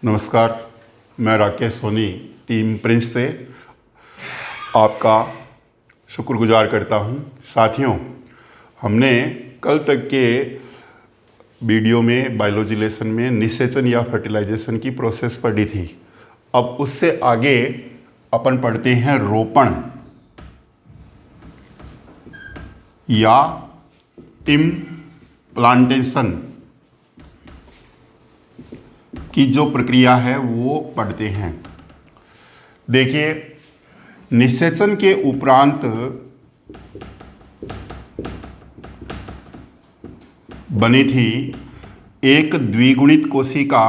नमस्कार, मैं Rakesh Soni team Prince से आपका शुक्रगुजार करता हूं। साथियों, हमने कल तक के वीडियो में बायोलॉजी लेसन में निषेचन या फर्टिलाइजेशन की प्रोसेस पढ़ी थी। अब उससे आगे अपन पढ़ते हैं रोपण या इम्प्लांटेशन की जो प्रक्रिया है वो पढ़ते हैं। देखिए, निषेचन के उपरांत बनी थी एक द्विगुणित कोशिका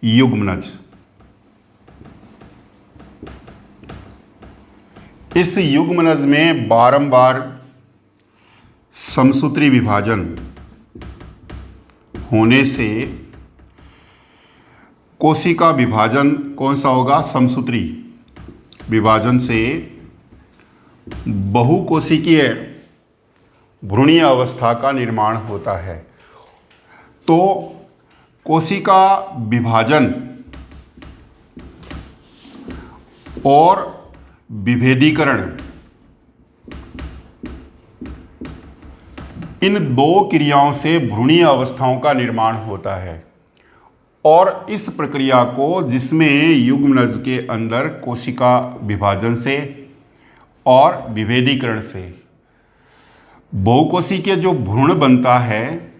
युग्मनज। इस युग्मनज में बारंबार समसूत्री विभाजन होने से कोशिका विभाजन कौन सा होगा? समसूत्री विभाजन से बहुकोशिकीय भ्रूणीय अवस्था का निर्माण होता है। तो कोशिका विभाजन और विभेदीकरण, इन दो क्रियाओं से भ्रूणीय अवस्थाओं का निर्माण होता है। और इस प्रक्रिया को, जिसमें युग्मनज के अंदर कोशिका विभाजन से और विभेदीकरण से बहुकोशिकीय जो भ्रूण बनता है,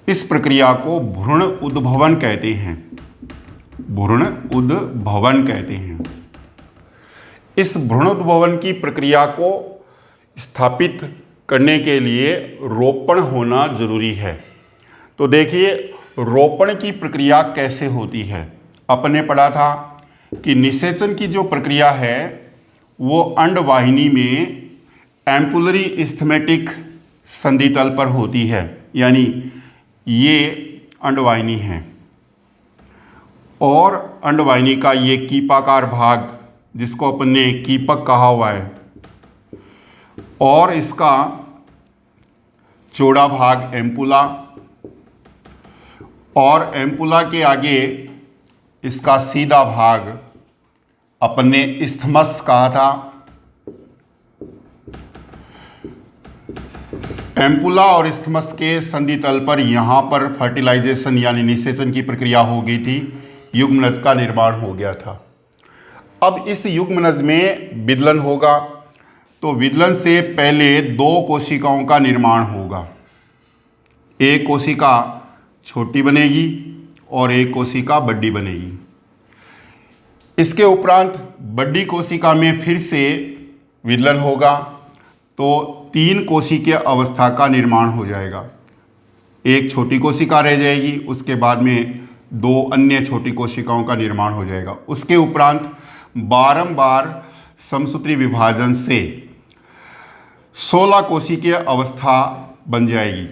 इस प्रक्रिया को भ्रूण उद्भवन कहते हैं। भ्रूण उद्भवन कहते हैं। इस भ्रूण उद्भवन की प्रक्रिया को स्थापित करने के लिए रोपण होना जरूरी है। तो देखिए, रोपण की प्रक्रिया कैसे होती है। अपन ने पढ़ा था कि निषेचन की जो प्रक्रिया है वो अंडवाहिनी में एम्पुलरी इस्थमेटिक संधितल पर होती है, यानी ये अंडवाहिनी है और अंडवाहिनी का ये कीपाकार भाग, जिसको अपन ने कीपक कहा हुआ है, और इसका चौड़ा भाग एम्पुला, और एम्पुला के आगे इसका सीधा भाग अपन ने इस्थमस कहा था। एम्पुला और इस्थमस के संधि तल पर यहाँ पर फर्टिलाइजेशन यानी निषेचन की प्रक्रिया हो गई थी, युग्मनज का निर्माण हो गया था। अब इस युग्मनज में विदलन होगा, तो विदलन से पहले दो कोशिकाओं का निर्माण होगा। एक कोशिका छोटी बनेगी और एक कोशिका बड़ी बनेगी। इसके उपरांत बड़ी कोशिका में फिर से विदलन होगा, तो तीन कोशिकीय अवस्था का निर्माण हो जाएगा। एक छोटी कोशिका रह जाएगी, उसके बाद में दो अन्य छोटी कोशिकाओं का निर्माण हो जाएगा। उसके उपरांत बारंबार समसूत्री विभाजन से 16 कोशिकीय अवस्था बन जाएगी।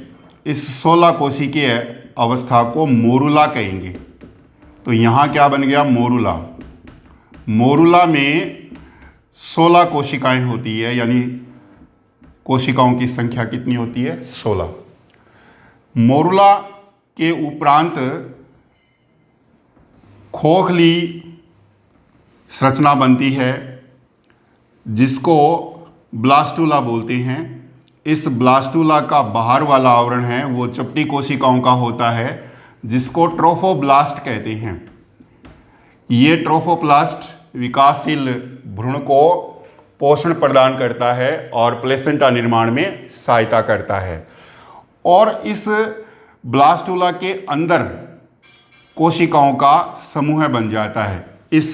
इस 16 कोशिकीय अवस्था को मोरुला कहेंगे। तो यहाँ क्या बन गया? मोरुला। मोरुला में 16 कोशिकाएं होती है, यानी कोशिकाओं की संख्या कितनी होती है? 16। मोरुला के उपरांत खोखली संरचना बनती है, जिसको ब्लास्टुला बोलते हैं। इस ब्लास्टुला का बाहर वाला आवरण है वो चपटी कोशिकाओं का होता है, जिसको ट्रोफोब्लास्ट कहते हैं। ये ट्रोफोब्लास्ट विकासशील भ्रूण को पोषण प्रदान करता है और प्लेसेंटा निर्माण में सहायता करता है। और इस ब्लास्टुला के अंदर कोशिकाओं का समूह बन जाता है। इस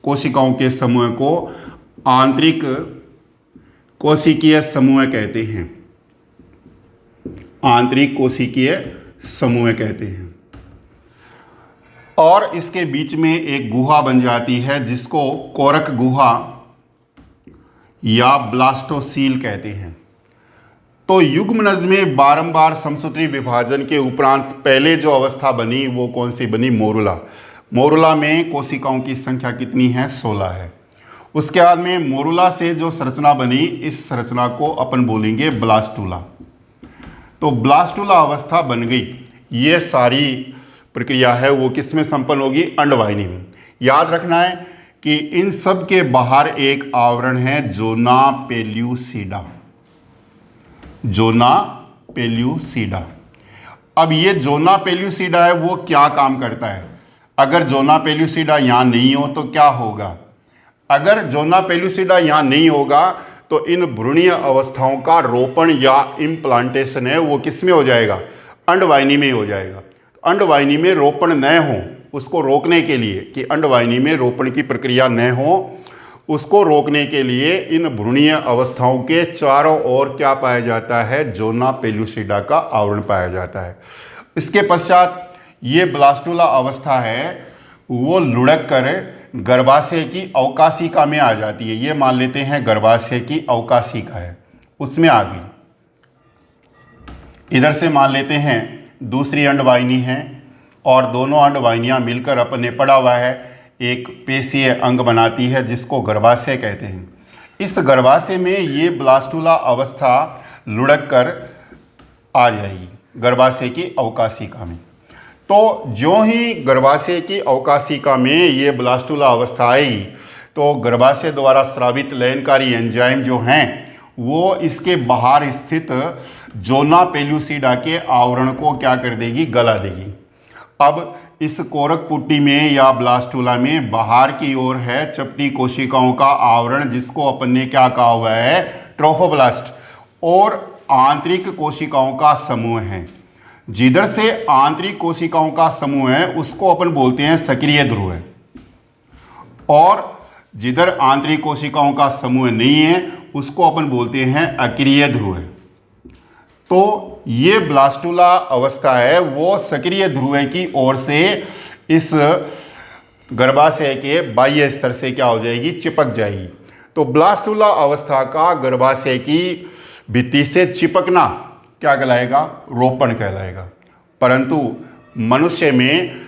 कोशिकाओं के समूह को आंतरिक कोशिकीय समूह कहते हैं। आंतरिक कोशिकीय समूह कहते हैं। और इसके बीच में एक गुहा बन जाती है, जिसको कोरक गुहा या ब्लास्टोसील कहते हैं। तो युग्मनज में बारंबार समसूत्री विभाजन के उपरांत पहले जो अवस्था बनी वो कौन सी बनी? मोरुला। मोरुला में कोशिकाओं की संख्या कितनी है? 16 है। उसके बाद में मोरुला से जो संरचना बनी, इस संरचना को अपन बोलेंगे ब्लास्टुला। तो ब्लास्टुला अवस्था बन गई। ये सारी प्रक्रिया है वो किस में संपन्न होगी? अंडवाहिनी में। याद रखना है कि इन सब के बाहर एक आवरण है जोना पेल्यूसिडा, जोना पेल्यूसिडा। अब ये जोना पेल्यूसिडा है वो क्या काम करता है? अगर जोना पेल्यूसिडा यहाँ नहीं हो तो क्या होगा? अगर जोना पेल्यूसिडा यहाँ नहीं होगा तो इन भ्रूणीय अवस्थाओं का रोपण या इम्प्लांटेशन है वो किस में हो जाएगा? अंडवाहिनी में हो जाएगा। अंडवाहिनी में रोपण न हो उसको रोकने के लिए, कि अंडवाहिनी में रोपण की प्रक्रिया न हो उसको रोकने के लिए इन भ्रूणीय अवस्थाओं के चारों ओर क्या पाया जाता है? जोना पेल्यूसिडा का आवरण पाया जाता है। इसके पश्चात ये ब्लास्टुला अवस्था है वो लुढ़क कर गर्भाशय की अवकाशिका में आ जाती है। ये मान लेते हैं गर्भाशय की अवकाशिका है, उसमें आ गई। इधर से मान लेते हैं दूसरी अंडवाहिनी है और दोनों अंडवाहिनियां मिलकर अपने पड़ा हुआ है एक पेशीय अंग बनाती है जिसको गर्भाशय कहते हैं। इस गर्भाशय में ये ब्लास्टुला अवस्था लुढ़क कर आ जाएगी गर्भाशय की अवकाशिका में। तो जो ही गर्भाशय की अवकाशिका में ये ब्लास्टुला अवस्था आएगी तो गर्भाशय द्वारा स्रावित लयनकारी एंजाइम जो हैं वो इसके बाहर स्थित जोना पेल्यूसिडा के आवरण को क्या कर देगी? गला देगी। अब इस कोरक पुट्टी में या ब्लास्टुला में बाहर की ओर है चपटी कोशिकाओं का आवरण जिसको अपन ने क्या कहा हुआ है? ट्रोफोब्लास्ट, और आंतरिक कोशिकाओं का समूह है। जिधर से आंतरिक कोशिकाओं का समूह है उसको अपन बोलते हैं सक्रिय ध्रुव, और जिधर आंतरिक कोशिकाओं का समूह नहीं है उसको अपन बोलते हैं अक्रिय ध्रुव। तो ये ब्लास्टुला अवस्था है वो सक्रिय ध्रुव की ओर से इस गर्भाशय के बाह्य स्तर से क्या हो जाएगी? चिपक जाएगी। तो ब्लास्टुला अवस्था का गर्भाशय की भित्ति से चिपकना क्या कहलाएगा? रोपण कहलाएगा। परंतु मनुष्य में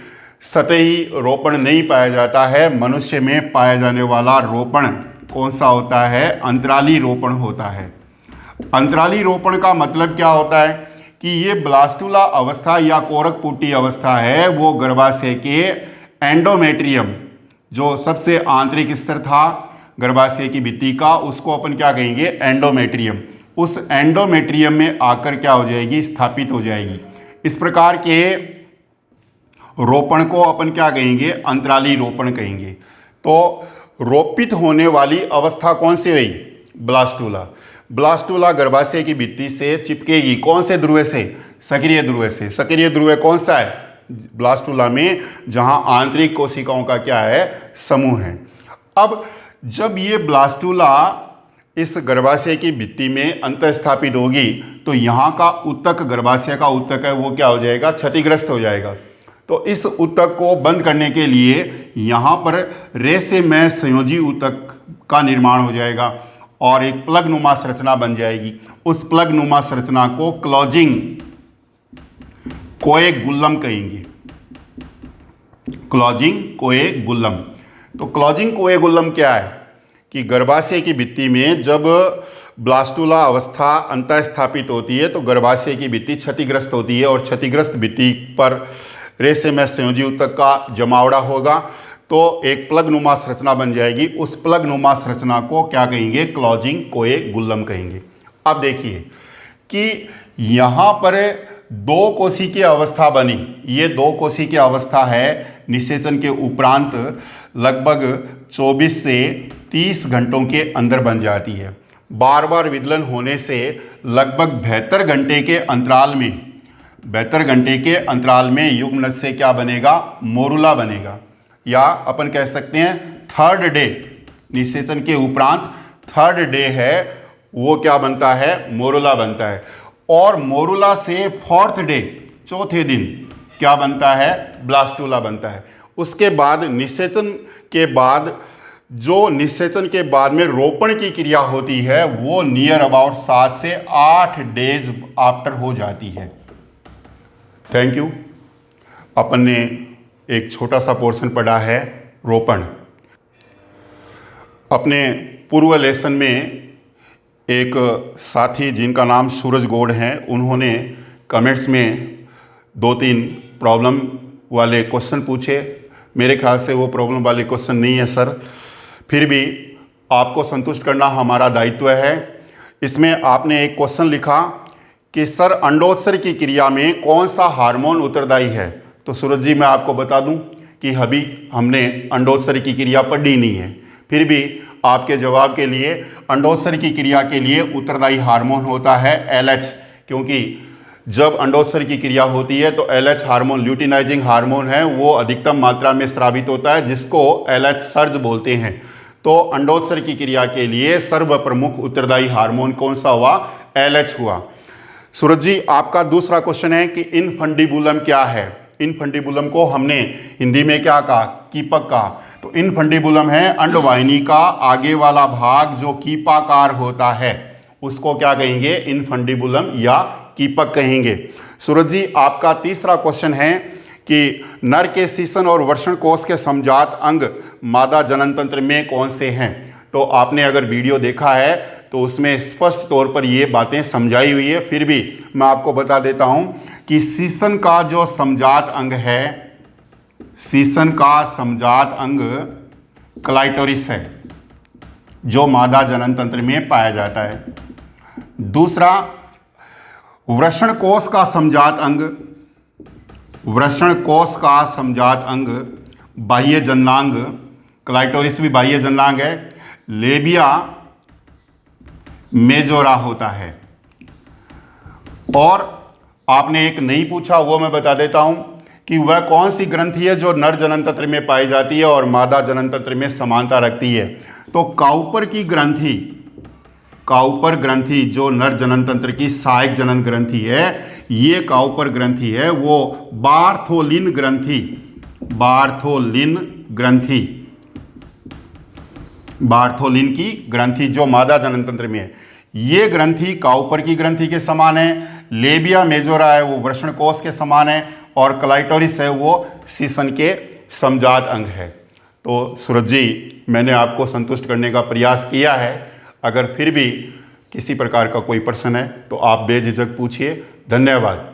सतही रोपण नहीं पाया जाता है। मनुष्य में पाया जाने वाला रोपण कौन सा होता है? अंतराली रोपण होता है। अंतराली रोपण का मतलब क्या होता है कि ये ब्लास्टुला अवस्था या कोरक पुट्टी अवस्था है वो गर्भाशय के एंडोमेट्रियम, जो सबसे आंतरिक स्तर था गर्भाशय की भित्ति का, उसको अपन क्या कहेंगे? एंडोमेट्रियम। उस एंडोमेट्रियम में आकर क्या हो जाएगी? स्थापित हो जाएगी। इस प्रकार के रोपण को अपन क्या कहेंगे? अंतराली रोपण कहेंगे। तो रोपित होने वाली अवस्था कौन सी हुई? ब्लास्टुला। ब्लास्टुला गर्भाशय की भित्ति से चिपकेगी कौन से ध्रुव से? सक्रिय ध्रुव से। सक्रिय ध्रुव कौन सा है? ब्लास्टुला में जहां आंतरिक कोशिकाओं का क्या है? समूह है। अब जब ये ब्लास्टुला इस गर्भाशय की भित्ति में अंतःस्थापित होगी तो यहाँ का ऊतक, गर्भाशय का ऊतक है वो क्या हो जाएगा? क्षतिग्रस्त हो जाएगा। तो इस ऊतक को बंद करने के लिए यहाँ पर रेशेमय संयोजी ऊतक का निर्माण हो जाएगा और एक प्लग नुमा संरचना बन जाएगी। उस प्लग नुमा संरचना को क्लोजिंग कोएगुलम कहेंगे। क्लोजिंग कोएगुलम। तो क्लोजिंग कोएगुलम क्या है कि गर्भाशय की भित्ति में जब ब्लास्टुला अवस्था अंतःस्थापित होती है तो गर्भाशय की भित्ति क्षतिग्रस्त होती है और क्षतिग्रस्त भित्ति पर रेशेमय संयोजी ऊतक का जमावड़ा होगा तो एक प्लग नुमा संरचना बन जाएगी। उस प्लग नुमा संरचना को क्या कहेंगे? क्लोजिंग कोएगुलम कहेंगे। अब देखिए कि यहाँ पर दो कोशिकीय अवस्था बनी। ये दो कोशिकीय अवस्था है निषेचन के उपरांत लगभग 24 से 30 घंटों के अंदर बन जाती है। बार बार विदलन होने से लगभग 72 घंटे के अंतराल में 72 घंटे के अंतराल में युग्मनज से क्या बनेगा? मोरुला बनेगा, या अपन कह सकते हैं थर्ड डे, निषेचन के उपरांत थर्ड डे है वो क्या बनता है? मोरुला बनता है। और मोरुला से फोर्थ डे, चौथे दिन क्या बनता है? ब्लास्टुला बनता है। उसके बाद निषेचन के बाद जो निषेचन के बाद में रोपण की क्रिया होती है वो नियर अबाउट 7 से 8 डेज आफ्टर हो जाती है। Thank you. अपन ने एक छोटा सा पोर्शन पढ़ा है रोपण। अपने पूर्व लेसन में एक साथी जिनका नाम सूरज गौड़ है, उन्होंने कमेंट्स में 2-3 प्रॉब्लम वाले क्वेश्चन पूछे। मेरे ख्याल से वो प्रॉब्लम वाले क्वेश्चन नहीं है सर, फिर भी आपको संतुष्ट करना हमारा दायित्व है। इसमें आपने एक क्वेश्चन लिखा कि सर अंडोत्सर्ग की क्रिया में कौन सा हार्मोन उत्तरदायी है। तो सूरज जी मैं आपको बता दूं कि अभी हमने अंडोत्सर्ग की क्रिया पढ़ी नहीं है, फिर भी आपके जवाब के लिए अंडोत्सर्ग की क्रिया के लिए उत्तरदायी हार्मोन होता है LH, क्योंकि जब अंडोत्सर्ग की क्रिया होती है तो LH हार्मोन, ल्यूटिनाइजिंग हार्मोन है, वो अधिकतम मात्रा में स्रावित होता है, जिसको LH सर्ज बोलते हैं। तो अंडोत्सर्ग की क्रिया के लिए सर्वप्रमुख उत्तरदायी हार्मोन कौन सा हुआ? LH हुआ। सूरज जी आपका दूसरा क्वेश्चन है कि इनफंडिबुलम क्या है। इनफंडिबुलम को हमने हिंदी में क्या कहा? कीपक कहा। तो इनफंडिबुलम है अंडवाहिनी का आगे वाला भाग जो कीपाकार होता है, उसको क्या कहेंगे? इनफंडिबुलम या कीपक कहेंगे। सूरज जी आपका तीसरा क्वेश्चन है कि नर के सीसन और वृषण कोष के समजात अंग मादा जनन तंत्र में कौन से हैं। तो आपने अगर वीडियो देखा है तो उसमें स्पष्ट तौर पर ये बातें समझाई हुई है, फिर भी मैं आपको बता देता हूं कि सीसन का जो समजात अंग है, सीसन का समजात अंग क्लाइटोरिस है, जो मादा जनन तंत्र में पाया जाता है। दूसरा, वृषण कोष का समजात अंग, वृषण कोष का समजात अंग बाह्य जननांग, क्लाइटोरिस भी बाह्य जननांग है, लेबिया मेजोरा होता है। और आपने एक नहीं पूछा, वो मैं बता देता हूं कि वह कौन सी ग्रंथि है जो नर जनन तंत्र में पाई जाती है और मादा जनन तंत्र में समानता रखती है। तो काउपर की ग्रंथि, काउपर ग्रंथि जो नर जनन तंत्र की सहायक जनन ग्रंथि है, ये काउपर ग्रंथि है, वो बार्थोलिन ग्रंथि, बार्थोलिन ग्रंथि, बार्थोलिन की ग्रंथि जो मादा जनन तंत्र में है, ये ग्रंथि काउपर की ग्रंथि के समान है। लेबिया मेजोरा है वो वृषण कोष के समान है, और क्लाइटोरिस है वो सीसन के समजात अंग है। तो सूरज जी मैंने आपको संतुष्ट करने का प्रयास किया है। अगर फिर भी किसी प्रकार का कोई प्रश्न है तो आप बेझिझक पूछिए। धन्यवाद।